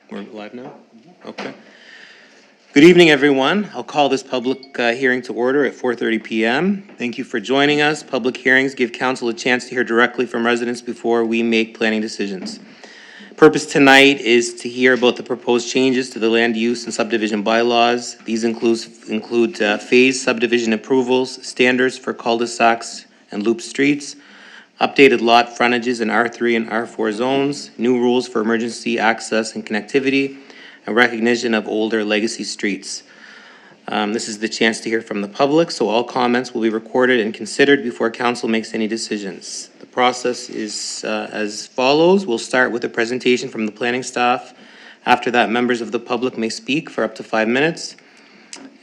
We're live now? Okay. Good evening, everyone. I'll call this public hearing to order at 4:30 p.m. Thank you for joining us. Public hearings give council a chance to hear directly from residents before we make planning decisions. Purpose tonight is to hear about the proposed changes to the land use and subdivision bylaws. These include phase subdivision approvals, standards for cul-de-sacs and loop streets, updated lot frontages in R3 and R4 zones, new rules for emergency access and connectivity, and recognition of older legacy streets. This is the chance to hear from the public, so all comments will be recorded and considered before council makes any decisions. The process is as follows. We'll start with a presentation from the planning staff. After that, members of the public may speak for up to 5 minutes.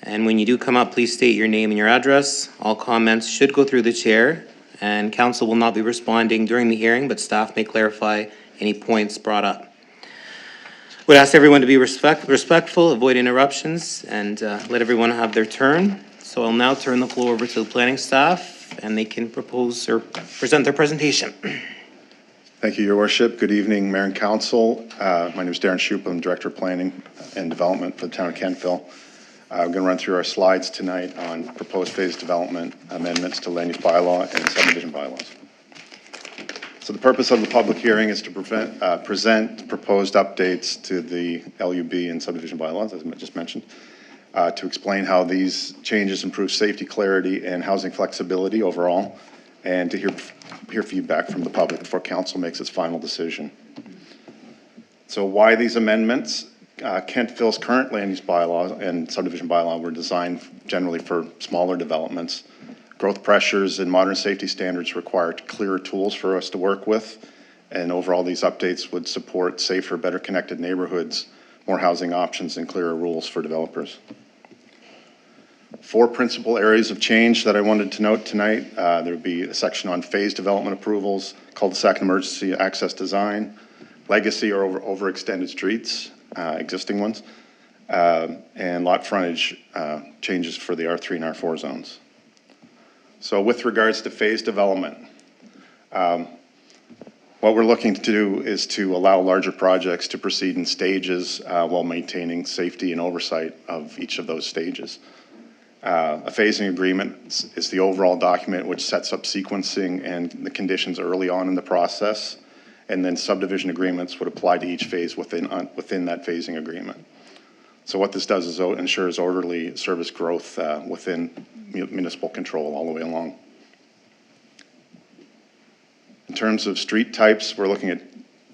And when you do come up, please state your name and your address. All comments should go through the chair, and council will not be responding during the hearing, but staff may clarify any points brought up. Would ask everyone to be respectful, avoid interruptions, and let everyone have their turn. So I'll now turn the floor over to the planning staff, and they can propose or present their presentation. Thank you, Your Worship. Good evening, Mayor and Council. My name is Darren Shoup. I'm Director of Planning and Development for the town of Kentville. I'm going to run through our slides tonight on proposed phase development amendments to land use bylaw and subdivision bylaws. So the purpose of the public hearing is to present proposed updates to the LUB and subdivision bylaws, as I just mentioned, to explain how these changes improve safety, clarity, and housing flexibility overall, and to hear feedback from the public before council makes its final decision. So why these amendments? Kentville's current land use bylaw and subdivision bylaw were designed generally for smaller developments. Growth pressures and modern safety standards require clearer tools for us to work with, and overall these updates would support safer, better connected neighborhoods, more housing options, and clearer rules for developers. 4 principal areas of change that I wanted to note tonight. There would be a section on phase development approvals, cul-de-sac and emergency access design, legacy or overextended streets, existing ones, and lot frontage changes for the R3 and R4 zones. So with regards to phase development, what we're looking to do is to allow larger projects to proceed in stages while maintaining safety and oversight of each of those stages. A phasing agreement is the overall document which sets up sequencing and the conditions early on in the process, and then subdivision agreements would apply to each phase within that phasing agreement. So what this does is ensures orderly service growth within municipal control all the way along. In terms of street types, we're looking at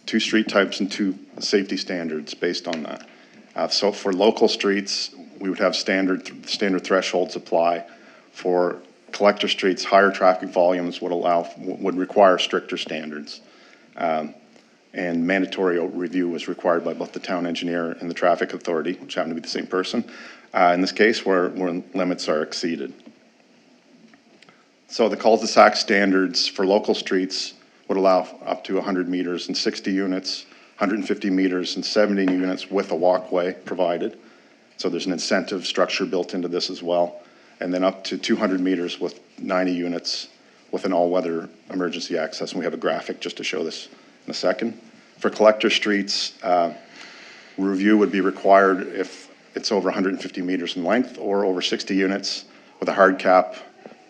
2 street types and 2 safety standards based on that. So for local streets, we would have standard thresholds apply. For collector streets, higher traffic volumes would require stricter standards. And mandatory review was required by both the town engineer and the traffic authority, which happen to be the same person, in this case where limits are exceeded. So the cul-de-sac standards for local streets would allow up to 100 meters and 60 units, 150 meters and 70 units with a walkway provided. So there's an incentive structure built into this as well. And then up to 200 meters with 90 units with an all-weather emergency access. And we have a graphic just to show this in a second. For collector streets, review would be required if it's over 150 meters in length or over 60 units with a hard cap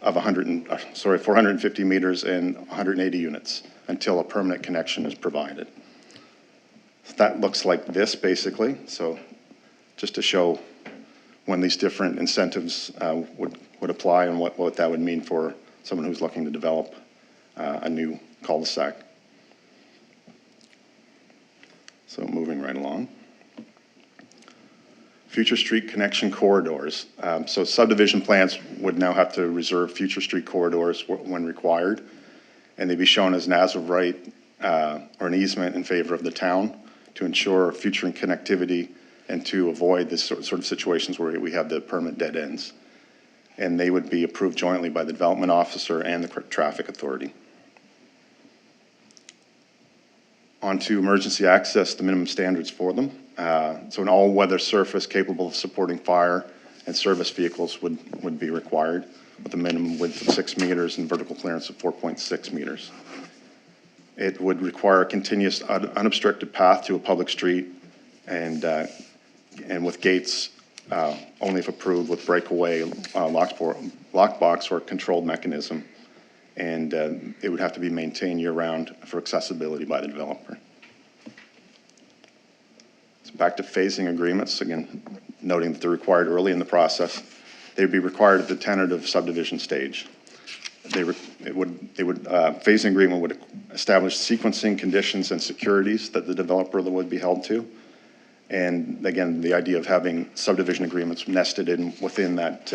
of 450 meters and 180 units until a permanent connection is provided. So that looks like this basically. So just to show when these different incentives would apply and what that would mean for someone who's looking to develop a new cul-de-sac. So moving right along. Future street connection corridors. So subdivision plans would now have to reserve future street corridors when required, and they'd be shown as an as-of-right or an easement in favor of the town to ensure future connectivity and to avoid this sort of situations where we have the permanent dead ends. And they would be approved jointly by the development officer and the traffic authority. Onto emergency access, the minimum standards for them. So an all-weather surface capable of supporting fire and service vehicles would be required with a minimum width of 6 meters and vertical clearance of 4.6 meters. It would require a continuous unobstructed path to a public street and with gates only if approved with breakaway lockbox or controlled mechanism, and it would have to be maintained year-round for accessibility by the developer. So back to phasing agreements, again, noting that they're required early in the process. They'd be required at the tentative subdivision stage. Phasing agreement would establish sequencing conditions and securities that the developer would be held to. And again, the idea of having subdivision agreements nested within that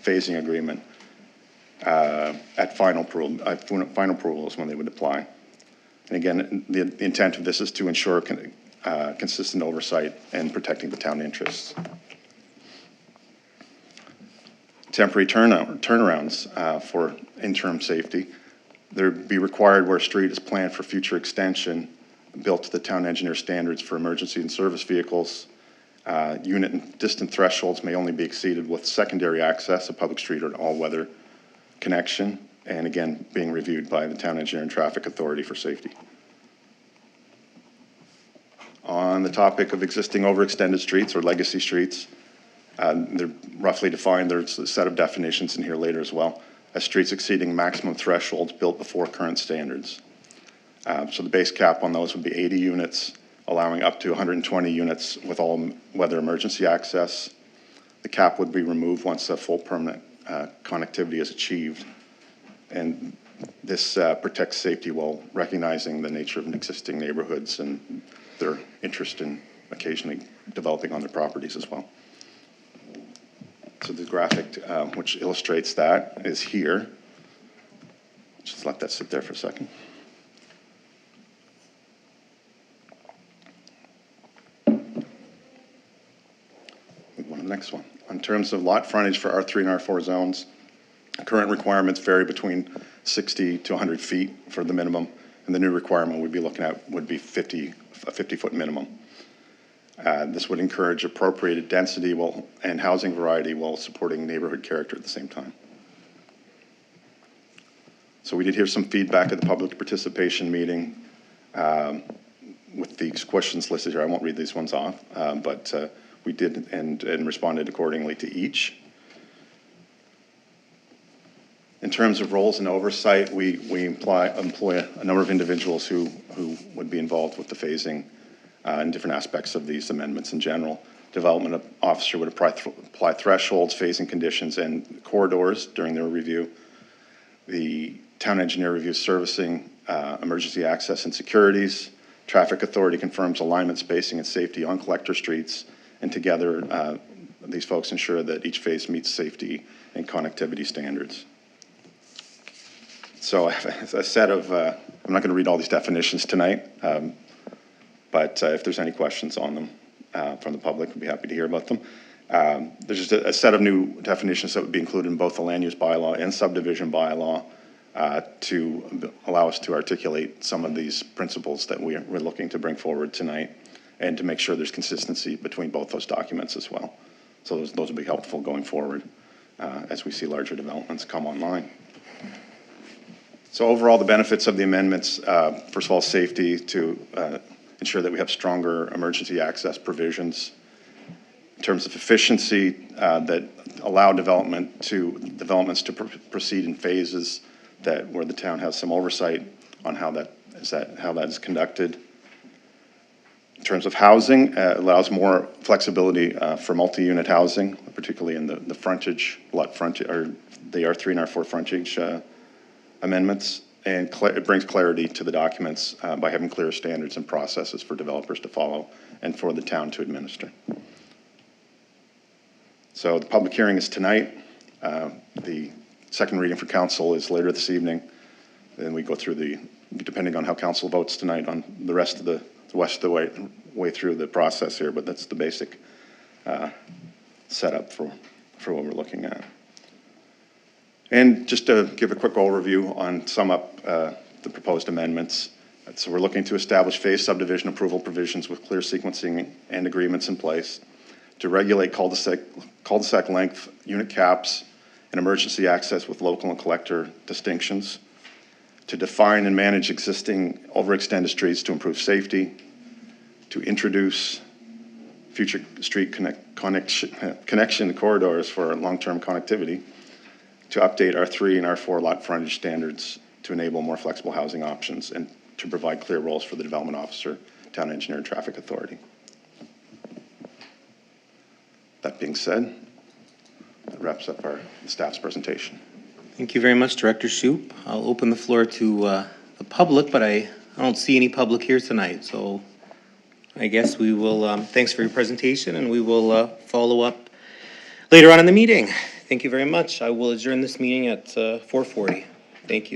phasing agreement at final approval is when they would apply. And again, the intent of this is to ensure consistent oversight and protecting the town interests. Temporary turnarounds for interim safety. They'd be required where a street is planned for future extension, built to the town engineer standards for emergency and service vehicles. Unit and distance thresholds may only be exceeded with secondary access, a public street or an all-weather connection, and again, being reviewed by the town engineer and traffic authority for safety. On the topic of existing overextended streets or legacy streets, they're roughly defined. There's a set of definitions in here later as well, as streets exceeding maximum thresholds built before current standards. So the base cap on those would be 80 units, allowing up to 120 units with all weather emergency access. The cap would be removed once the full permanent connectivity is achieved. And this protects safety while recognizing the nature of existing neighborhoods and their interest in occasionally developing on their properties as well. So the graphic which illustrates that is here. Just let that sit there for a second. Move on to the next one. In terms of lot frontage for R3 and R4 zones, current requirements vary between 60 to 100 feet for the minimum, and the new requirement we'd be looking at would be a 50-foot minimum. This would encourage appropriated density and housing variety while supporting neighborhood character at the same time. So we did hear some feedback at the public participation meeting with the questions listed here. I won't read these ones off, but we did and responded accordingly to each. In terms of roles and oversight, we employ a number of individuals who would be involved with the phasing in different aspects of these amendments in general. Development officer would apply thresholds, phasing conditions, and corridors during their review. The town engineer reviews servicing, emergency access and securities. Traffic authority confirms alignment, spacing, and safety on collector streets. And together, these folks ensure that each phase meets safety and connectivity standards. So a set of, I'm not going to read all these definitions tonight, but if there's any questions on them from the public, I'd be happy to hear about them. There's just a set of new definitions that would be included in both the land use bylaw and subdivision bylaw to allow us to articulate some of these principles that we're looking to bring forward tonight, and to make sure there's consistency between both those documents as well. So those will be helpful going forward as we see larger developments come online. So overall, the benefits of the amendments, first of all, safety, to ensure that we have stronger emergency access provisions. In terms of efficiency, that allow developments to proceed in phases where the town has some oversight on how that is conducted. In terms of housing, it allows more flexibility for multi-unit housing, particularly in the frontage, lot frontage, or the R3 and R4 frontage amendments, and it brings clarity to the documents by having clear standards and processes for developers to follow and for the town to administer. So the public hearing is tonight. The second reading for council is later this evening. Then we go through depending on how council votes tonight, on the rest of the way through the process here, but that's the basic setup for what we're looking at. And just to give a quick overview sum up the proposed amendments. So we're looking to establish phase subdivision approval provisions with clear sequencing and agreements in place to regulate cul-de-sac length, unit caps, and emergency access with local and collector distinctions, to define and manage existing overextended streets to improve safety, to introduce future street connection corridors for long-term connectivity, to update our 3 and our 4 lot frontage standards to enable more flexible housing options, and to provide clear roles for the development officer, town engineer, and traffic authority. That being said, that wraps up the staff's presentation. Thank you very much, Director Shoup. I'll open the floor to the public, but I don't see any public here tonight, so I guess we will, thanks for your presentation, and we will follow up later on in the meeting. Thank you very much. I will adjourn this meeting at 4:40. Thank you.